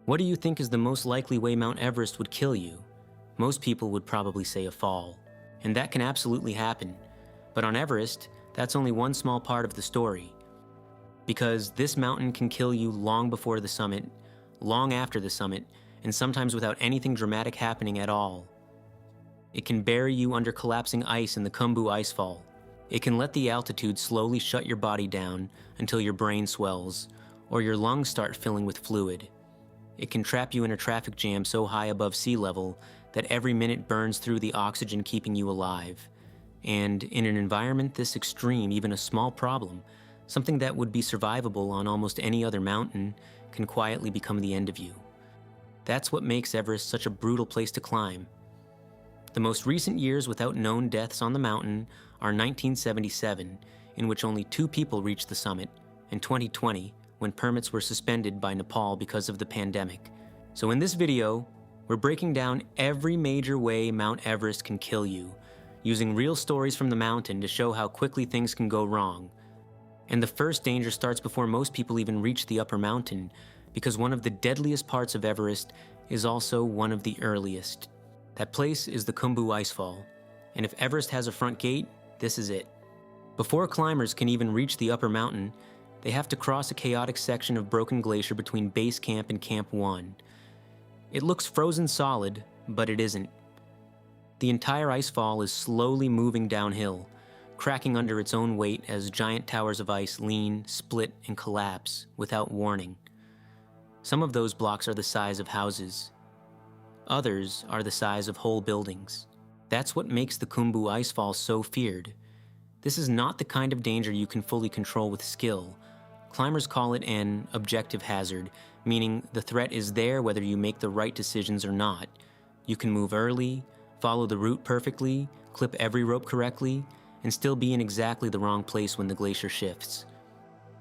What do you think is the most likely way Mount Everest would kill you? Most people would probably say a fall. And that can absolutely happen. But on Everest, that's only one small part of the story. Because this mountain can kill you long before the summit, long after the summit, and sometimes without anything dramatic happening at all. It can bury you under collapsing ice in the Khumbu Icefall. It can let the altitude slowly shut your body down until your brain swells, or your lungs start filling with fluid. It can trap you in a traffic jam so high above sea level that every minute burns through the oxygen keeping you alive. And in an environment this extreme, even a small problem, something that would be survivable on almost any other mountain, can quietly become the end of you. That's what makes Everest such a brutal place to climb. The most recent years without known deaths on the mountain are 1977, in which only 2 people reached the summit, and 2020, when permits were suspended by Nepal because of the pandemic. So in this video, we're breaking down every major way Mount Everest can kill you, using real stories from the mountain to show how quickly things can go wrong. And the first danger starts before most people even reach the upper mountain, because one of the deadliest parts of Everest is also one of the earliest. That place is the Khumbu Icefall, and if Everest has a front gate, this is it. Before climbers can even reach the upper mountain, they have to cross a chaotic section of broken glacier between Base Camp and Camp 1. It looks frozen solid, but it isn't. The entire icefall is slowly moving downhill, cracking under its own weight as giant towers of ice lean, split, and collapse without warning. Some of those blocks are the size of houses. Others are the size of whole buildings. That's what makes the Khumbu Icefall so feared. This is not the kind of danger you can fully control with skill. Climbers call it an objective hazard, meaning the threat is there whether you make the right decisions or not. You can move early, follow the route perfectly, clip every rope correctly, and still be in exactly the wrong place when the glacier shifts.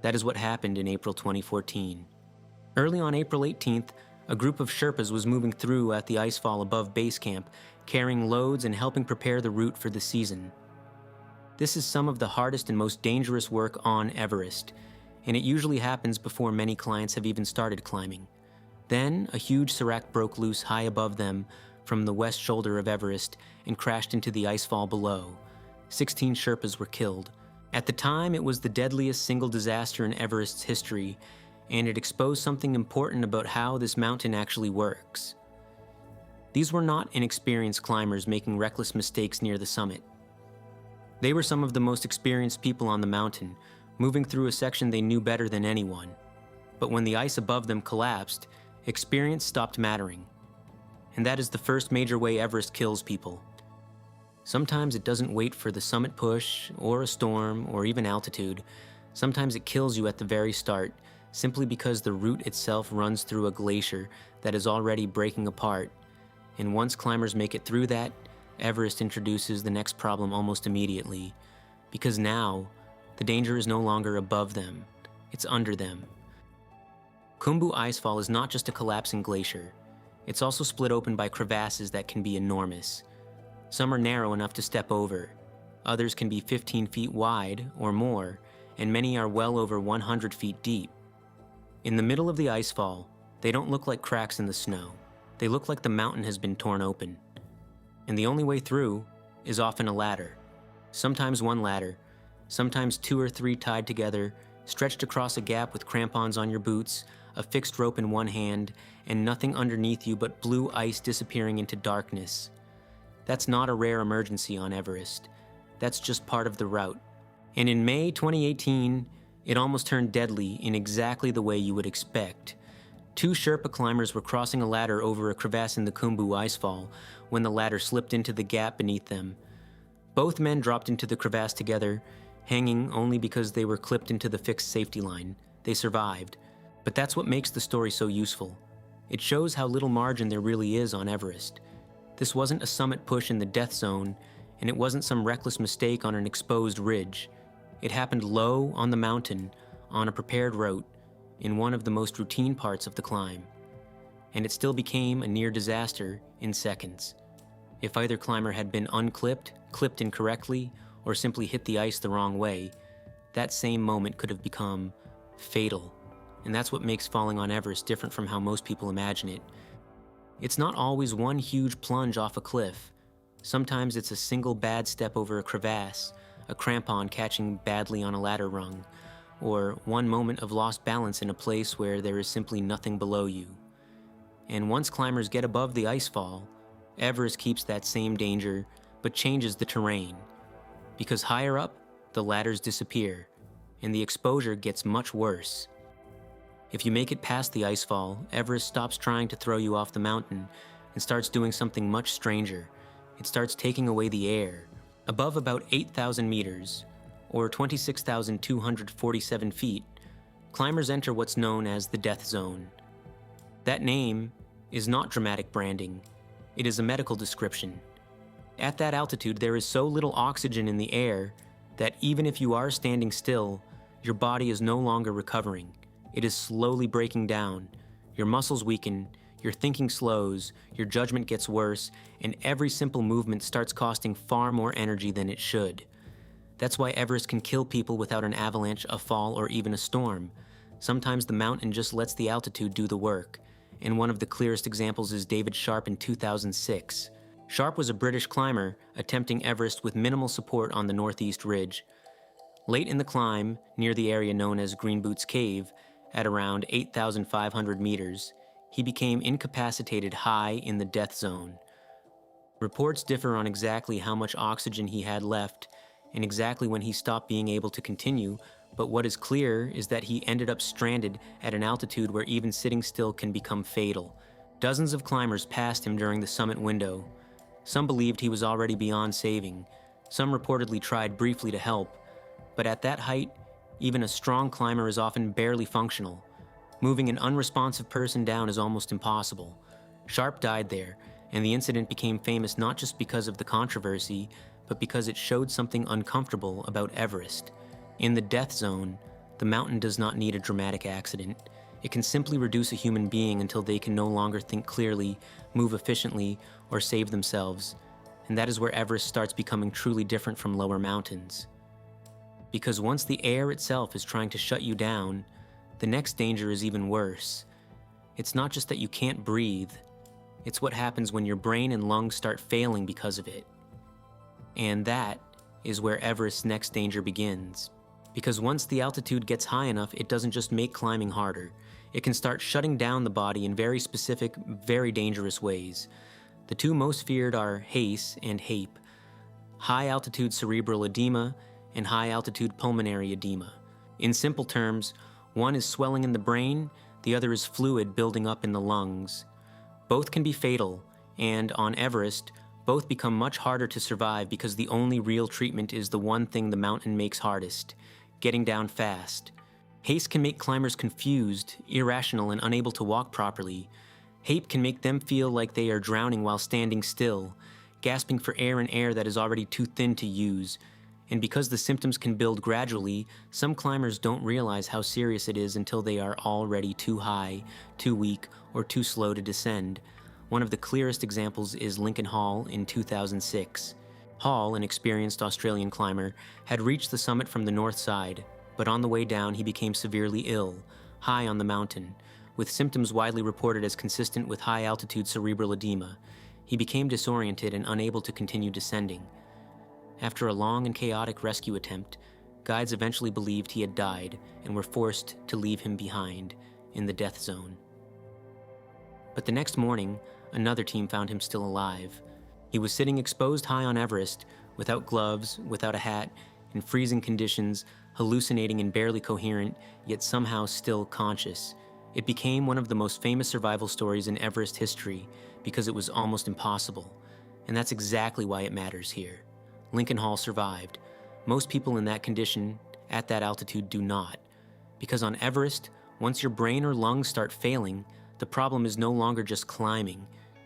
That is what happened in April 2014. Early on April 18th, a group of Sherpas was moving through at the icefall above base camp, carrying loads and helping prepare the route for the season. This is some of the hardest and most dangerous work on Everest, and it usually happens before many clients have even started climbing. Then, a huge serac broke loose high above them from the west shoulder of Everest and crashed into the icefall below. 16 Sherpas were killed. At the time, it was the deadliest single disaster in Everest's history, and it exposed something important about how this mountain actually works. These were not inexperienced climbers making reckless mistakes near the summit. They were some of the most experienced people on the mountain, moving through a section they knew better than anyone. But when the ice above them collapsed, experience stopped mattering. And that is the first major way Everest kills people. Sometimes it doesn't wait for the summit push, or a storm, or even altitude. Sometimes it kills you at the very start, simply because the route itself runs through a glacier that is already breaking apart. And once climbers make it through that, Everest introduces the next problem almost immediately. Because now, the danger is no longer above them, it's under them. Khumbu Icefall is not just a collapsing glacier. It's also split open by crevasses that can be enormous. Some are narrow enough to step over. Others can be 15 feet wide or more, and many are well over 100 feet deep. In the middle of the icefall, they don't look like cracks in the snow. They look like the mountain has been torn open. And the only way through is often a ladder. Sometimes one ladder, sometimes 2 or 3 tied together, stretched across a gap with crampons on your boots, a fixed rope in one hand, and nothing underneath you but blue ice disappearing into darkness. That's not a rare emergency on Everest. That's just part of the route. And in May 2018, it almost turned deadly in exactly the way you would expect. 2 Sherpa climbers were crossing a ladder over a crevasse in the Khumbu Icefall when the ladder slipped into the gap beneath them. Both men dropped into the crevasse together, hanging only because they were clipped into the fixed safety line. They survived. But that's what makes the story so useful. It shows how little margin there really is on Everest. This wasn't a summit push in the death zone, and it wasn't some reckless mistake on an exposed ridge. It happened low on the mountain, on a prepared route, in one of the most routine parts of the climb. And it still became a near disaster in seconds. If either climber had been unclipped, clipped incorrectly, or simply hit the ice the wrong way, that same moment could have become fatal. And that's what makes falling on Everest different from how most people imagine it. It's not always one huge plunge off a cliff. Sometimes it's a single bad step over a crevasse, a crampon catching badly on a ladder rung, or one moment of lost balance in a place where there is simply nothing below you. And once climbers get above the icefall, Everest keeps that same danger, but changes the terrain. Because higher up, the ladders disappear, and the exposure gets much worse. If you make it past the icefall, Everest stops trying to throw you off the mountain and starts doing something much stranger. It starts taking away the air. Above about 8,000 meters, or 26,247 feet, climbers enter what's known as the death zone. That name is not dramatic branding. It is a medical description. At that altitude, there is so little oxygen in the air that even if you are standing still, your body is no longer recovering. It is slowly breaking down. Your muscles weaken, your thinking slows, your judgment gets worse, and every simple movement starts costing far more energy than it should. That's why Everest can kill people without an avalanche, a fall, or even a storm. Sometimes the mountain just lets the altitude do the work, and one of the clearest examples is David Sharp in 2006. Sharp was a British climber attempting Everest with minimal support on the northeast ridge. Late in the climb, near the area known as Green Boots Cave, at around 8,500 meters, he became incapacitated high in the death zone. Reports differ on exactly how much oxygen he had left and exactly when he stopped being able to continue, but what is clear is that he ended up stranded at an altitude where even sitting still can become fatal. Dozens of climbers passed him during the summit window. Some believed he was already beyond saving. Some reportedly tried briefly to help, but at that height, even a strong climber is often barely functional. Moving an unresponsive person down is almost impossible. Sharp died there, and the incident became famous not just because of the controversy, but because it showed something uncomfortable about Everest. In the death zone, the mountain does not need a dramatic accident. It can simply reduce a human being until they can no longer think clearly, move efficiently, or save themselves. And that is where Everest starts becoming truly different from lower mountains. Because once the air itself is trying to shut you down, the next danger is even worse. It's not just that you can't breathe, it's what happens when your brain and lungs start failing because of it. And that is where Everest's next danger begins. Because once the altitude gets high enough, it doesn't just make climbing harder. It can start shutting down the body in very specific, very dangerous ways. The two most feared are HACE and HAPE, high-altitude cerebral edema and high-altitude pulmonary edema. In simple terms, one is swelling in the brain, the other is fluid building up in the lungs. Both can be fatal, and on Everest, both become much harder to survive because the only real treatment is the one thing the mountain makes hardest: getting down fast. HACE can make climbers confused, irrational, and unable to walk properly. HAPE can make them feel like they are drowning while standing still, gasping for air in air that is already too thin to use. And because the symptoms can build gradually, some climbers don't realize how serious it is until they are already too high, too weak, or too slow to descend. One of the clearest examples is Lincoln Hall in 2006. Hall, an experienced Australian climber, had reached the summit from the north side, but on the way down he became severely ill, high on the mountain, with symptoms widely reported as consistent with high-altitude cerebral edema. He became disoriented and unable to continue descending. After a long and chaotic rescue attempt, guides eventually believed he had died and were forced to leave him behind in the death zone. But the next morning, another team found him still alive. He was sitting exposed high on Everest, without gloves, without a hat, in freezing conditions, hallucinating and barely coherent, yet somehow still conscious. It became one of the most famous survival stories in Everest history because it was almost impossible. And that's exactly why it matters here. Lincoln Hall survived. Most people in that condition, at that altitude, do not. Because on Everest, once your brain or lungs start failing, the problem is no longer just climbing.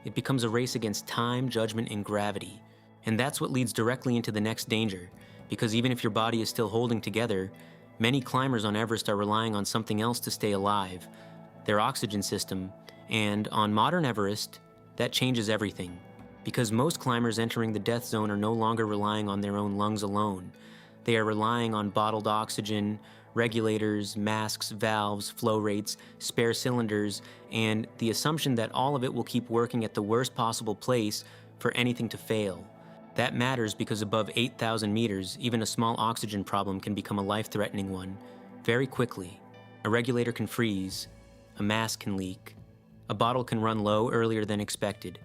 It becomes a race against time, judgment, and gravity. And that's what leads directly into the next danger, because even if your body is still holding together, many climbers on Everest are relying on something else to stay alive, their oxygen system. And on modern Everest, that changes everything. Because most climbers entering the death zone are no longer relying on their own lungs alone. They are relying on bottled oxygen, regulators, masks, valves, flow rates, spare cylinders, and the assumption that all of it will keep working at the worst possible place for anything to fail. That matters because above 8,000 meters, even a small oxygen problem can become a life-threatening one very quickly. A regulator can freeze, a mask can leak, a bottle can run low earlier than expected,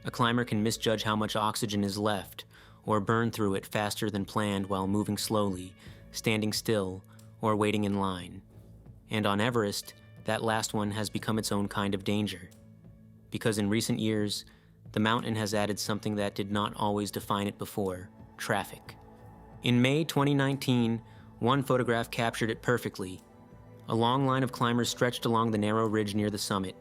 a climber can misjudge how much oxygen is left, or burn through it faster than planned while moving slowly, standing still, or waiting in line. And on Everest, that last one has become its own kind of danger. Because in recent years, the mountain has added something that did not always define it before: traffic. In May 2019, one photograph captured it perfectly. A long line of climbers stretched along the narrow ridge near the summit,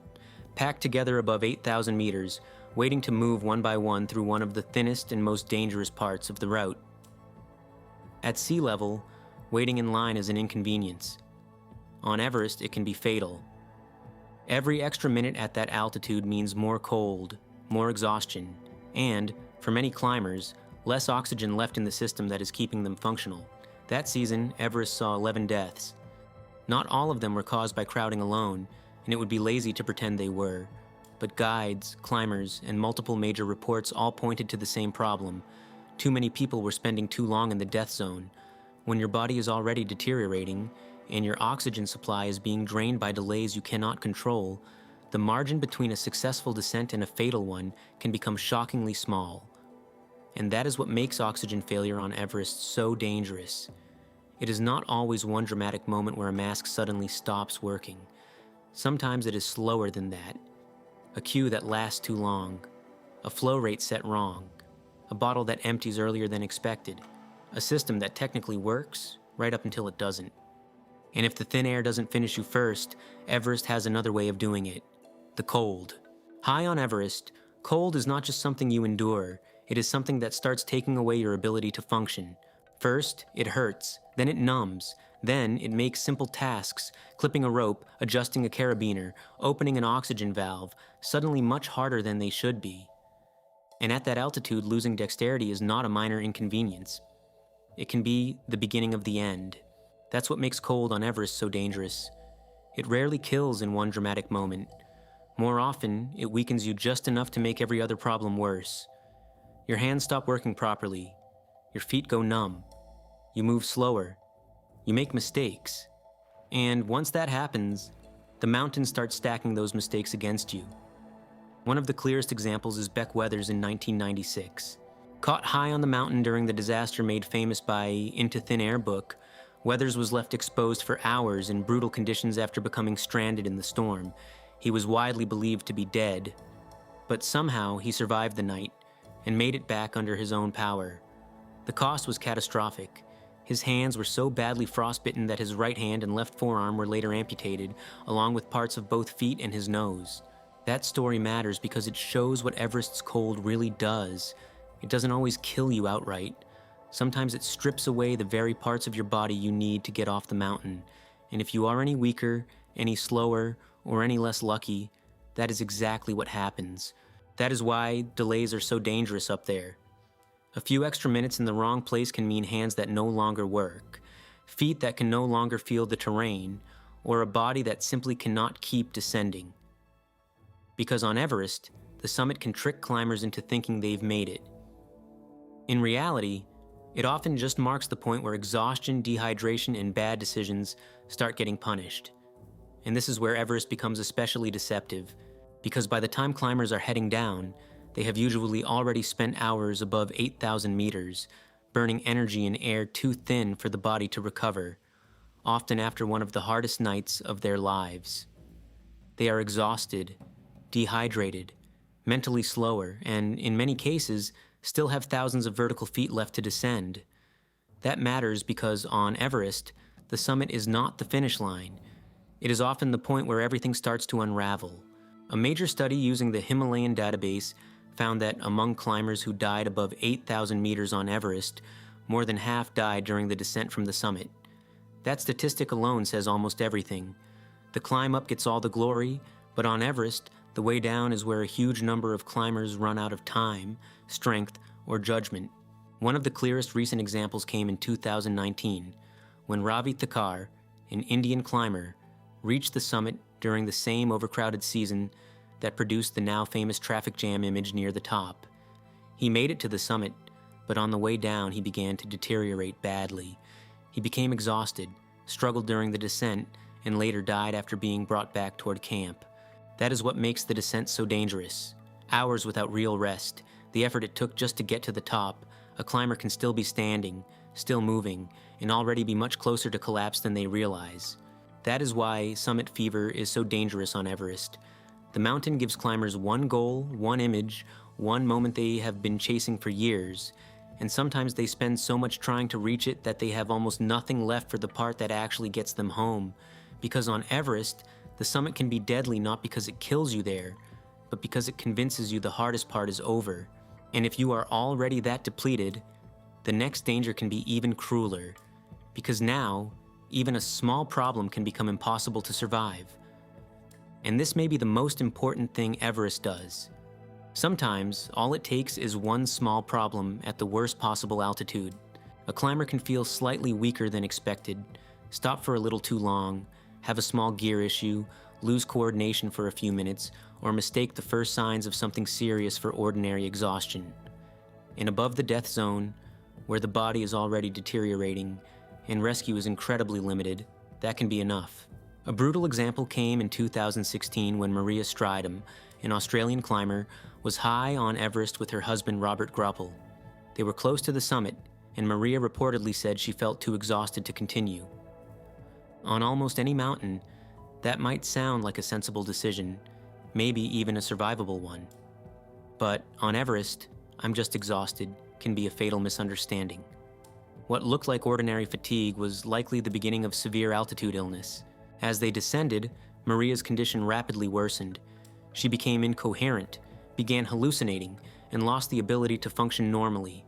packed together above 8,000 meters, waiting to move one by one through one of the thinnest and most dangerous parts of the route. At sea level, waiting in line is an inconvenience. On Everest, it can be fatal. Every extra minute at that altitude means more cold, more exhaustion, and, for many climbers, less oxygen left in the system that is keeping them functional. That season, Everest saw 11 deaths. Not all of them were caused by crowding alone, and it would be lazy to pretend they were. But guides, climbers, and multiple major reports all pointed to the same problem. Too many people were spending too long in the death zone. When your body is already deteriorating, and your oxygen supply is being drained by delays you cannot control, the margin between a successful descent and a fatal one can become shockingly small. And that is what makes oxygen failure on Everest so dangerous. It is not always one dramatic moment where a mask suddenly stops working. Sometimes it is slower than that. A queue that lasts too long, a flow rate set wrong, a bottle that empties earlier than expected, a system that technically works right up until it doesn't. And if the thin air doesn't finish you first, Everest has another way of doing it: the cold. High on Everest, cold is not just something you endure, it is something that starts taking away your ability to function. First, it hurts, then it numbs, then it makes simple tasks, clipping a rope, adjusting a carabiner, opening an oxygen valve, suddenly much harder than they should be. And at that altitude, losing dexterity is not a minor inconvenience. It can be the beginning of the end. That's what makes cold on Everest so dangerous. It rarely kills in one dramatic moment. More often, it weakens you just enough to make every other problem worse. Your hands stop working properly. Your feet go numb. You move slower. You make mistakes. And once that happens, the mountain starts stacking those mistakes against you. One of the clearest examples is Beck Weathers in 1996. Caught high on the mountain during the disaster made famous by Into Thin Air book, Weathers was left exposed for hours in brutal conditions after becoming stranded in the storm. He was widely believed to be dead. But somehow he survived the night and made it back under his own power. The cost was catastrophic. His hands were so badly frostbitten that his right hand and left forearm were later amputated, along with parts of both feet and his nose. That story matters because it shows what Everest's cold really does. It doesn't always kill you outright. Sometimes it strips away the very parts of your body you need to get off the mountain. And if you are any weaker, any slower, or any less lucky, that is exactly what happens. That is why delays are so dangerous up there. A few extra minutes in the wrong place can mean hands that no longer work, feet that can no longer feel the terrain, or a body that simply cannot keep descending. Because on Everest, the summit can trick climbers into thinking they've made it. In reality, it often just marks the point where exhaustion, dehydration, and bad decisions start getting punished. And this is where Everest becomes especially deceptive, because by the time climbers are heading down, they have usually already spent hours above 8,000 meters, burning energy in air too thin for the body to recover, often after one of the hardest nights of their lives. They are exhausted, dehydrated, mentally slower, and in many cases, still have thousands of vertical feet left to descend. That matters because on Everest, the summit is not the finish line. It is often the point where everything starts to unravel. A major study using the Himalayan database found that among climbers who died above 8,000 meters on Everest, more than half died during the descent from the summit. That statistic alone says almost everything. The climb up gets all the glory, but on Everest, the way down is where a huge number of climbers run out of time, strength, or judgment. One of the clearest recent examples came in 2019, when Ravi Thakar, an Indian climber, reached the summit during the same overcrowded season that produced the now famous traffic jam image near the top. He made it to the summit, but on the way down he began to deteriorate badly. He became exhausted, struggled during the descent, and later died after being brought back toward camp. That is what makes the descent so dangerous. Hours without real rest, the effort it took just to get to the top, a climber can still be standing, still moving, and already be much closer to collapse than they realize. That is why summit fever is so dangerous on Everest. The mountain gives climbers one goal, one image, one moment they have been chasing for years, and sometimes they spend so much trying to reach it that they have almost nothing left for the part that actually gets them home. Because on Everest, the summit can be deadly not because it kills you there, but because it convinces you the hardest part is over. And if you are already that depleted, the next danger can be even crueler, because now, even a small problem can become impossible to survive. And this may be the most important thing Everest does. Sometimes, all it takes is one small problem at the worst possible altitude. A climber can feel slightly weaker than expected, stop for a little too long, have a small gear issue, lose coordination for a few minutes, or mistake the first signs of something serious for ordinary exhaustion. And above the death zone, where the body is already deteriorating and rescue is incredibly limited, that can be enough. A brutal example came in 2016 when Maria Stridham, an Australian climber, was high on Everest with her husband Robert Groppel. They were close to the summit, and Maria reportedly said she felt too exhausted to continue. On almost any mountain, that might sound like a sensible decision, maybe even a survivable one. But on Everest, "I'm just exhausted" can be a fatal misunderstanding. What looked like ordinary fatigue was likely the beginning of severe altitude illness. As they descended, Maria's condition rapidly worsened. She became incoherent, began hallucinating, and lost the ability to function normally.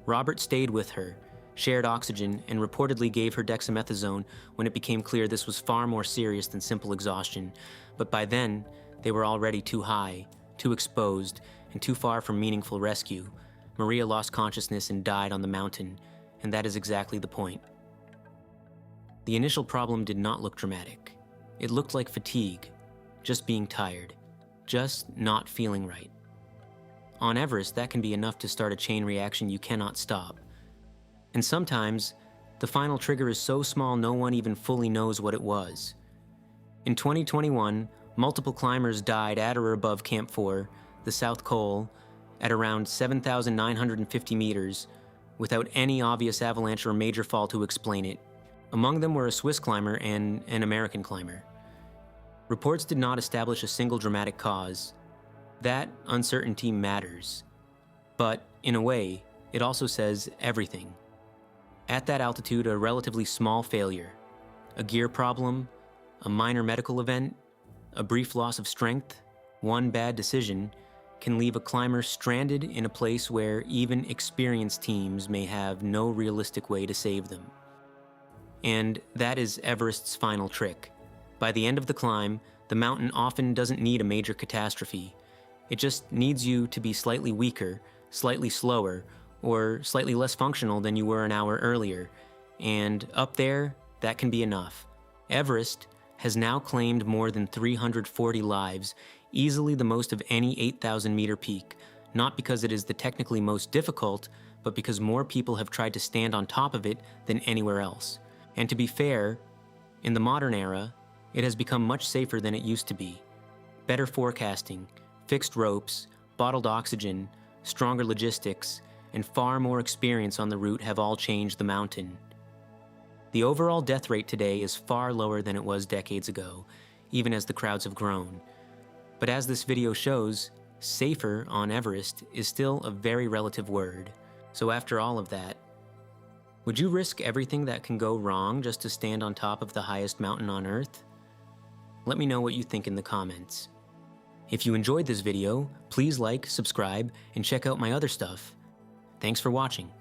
Robert stayed with her, shared oxygen, and reportedly gave her dexamethasone when it became clear this was far more serious than simple exhaustion. But by then, they were already too high, too exposed, and too far from meaningful rescue. Maria lost consciousness and died on the mountain, and that is exactly the point. The initial problem did not look dramatic. It looked like fatigue, just being tired, just not feeling right. On Everest, that can be enough to start a chain reaction you cannot stop. And sometimes, the final trigger is so small no one even fully knows what it was. In 2021, multiple climbers died at or above Camp 4, the South Col, at around 7,950 meters, without any obvious avalanche or major fall to explain it. Among them were a Swiss climber and an American climber. Reports did not establish a single dramatic cause. That uncertainty matters. But, in a way, it also says everything. At that altitude, a relatively small failure, a gear problem, a minor medical event, a brief loss of strength, one bad decision, can leave a climber stranded in a place where even experienced teams may have no realistic way to save them. And that is Everest's final trick. By the end of the climb, the mountain often doesn't need a major catastrophe. It just needs you to be slightly weaker, slightly slower, or slightly less functional than you were an hour earlier. And up there, that can be enough. Everest has now claimed more than 340 lives, easily the most of any 8,000-meter peak, not because it is the technically most difficult, but because more people have tried to stand on top of it than anywhere else. And to be fair, in the modern era, it has become much safer than it used to be. Better forecasting, fixed ropes, bottled oxygen, stronger logistics, and far more experience on the route have all changed the mountain. The overall death rate today is far lower than it was decades ago, even as the crowds have grown. But as this video shows, safer on Everest is still a very relative word. So after all of that, would you risk everything that can go wrong just to stand on top of the highest mountain on Earth? Let me know what you think in the comments. If you enjoyed this video, please like, subscribe, and check out my other stuff. Thanks for watching.